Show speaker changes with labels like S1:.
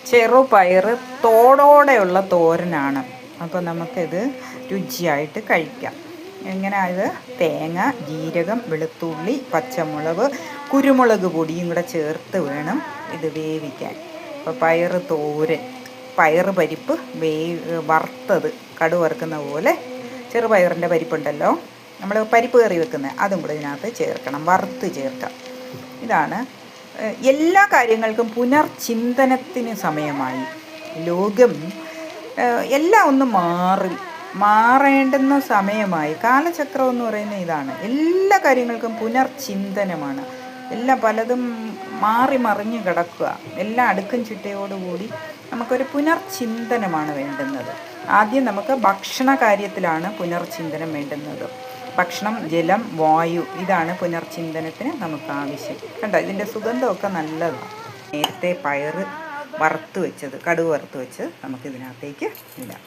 S1: ചെറുപയർ തോടോടെയുള്ള തോരനാണ്. അപ്പോൾ നമുക്കിത് രുചിയായിട്ട് കഴിക്കാം. എങ്ങനെയത്? തേങ്ങ, ജീരകം, വെളുത്തുള്ളി, പച്ചമുളക്, കുരുമുളക് പൊടിയും കൂടെ ചേർത്ത് വേണം ഇത് വേവിക്കാൻ. അപ്പോൾ പയർ തോരൻ, പയർ പരിപ്പ് വറുത്തത്, കടുക് വറുക്കുന്ന പോലെ ചെറുപയറിൻ്റെ പരിപ്പുണ്ടല്ലോ, നമ്മൾ പരിപ്പ് കറി വെക്കുന്നത്, അതും കൂടെ ഇതിനകത്ത് ചേർക്കണം, വറുത്ത് ചേർക്കാം. ഇതാണ്. എല്ലാ കാര്യങ്ങൾക്കും പുനർചിന്തനത്തിന് സമയമായി. ലോകം എല്ലാം ഒന്ന് മാറേണ്ടുന്ന സമയമായി. കാലചക്രം എന്ന് പറയുന്ന ഇതാണ്. എല്ലാ കാര്യങ്ങൾക്കും പുനർചിന്തനമാണ്. പലതും മാറി മറിഞ്ഞ് കിടക്കുക. എല്ലാം അടുക്കും ചിട്ടയോടുകൂടി നമുക്കൊരു പുനർചിന്തനമാണ് വേണ്ടുന്നത്. ആദ്യം നമുക്ക് ഭക്ഷണ കാര്യത്തിലാണ് പുനർചിന്തനം വേണ്ടുന്നത്. ഭക്ഷണം, ജലം, വായു, ഇതാണ് പുനർചിന്തനത്തിന് നമുക്ക് ആവശ്യം. കണ്ടോ, ഇതിൻ്റെ സുഗന്ധമൊക്കെ നല്ലതാണ്. നേരത്തെ പയർ വറുത്ത് വെച്ചത്, കടുക് വറുത്ത് വെച്ച് നമുക്കിതിനകത്തേക്ക് ഇടാം.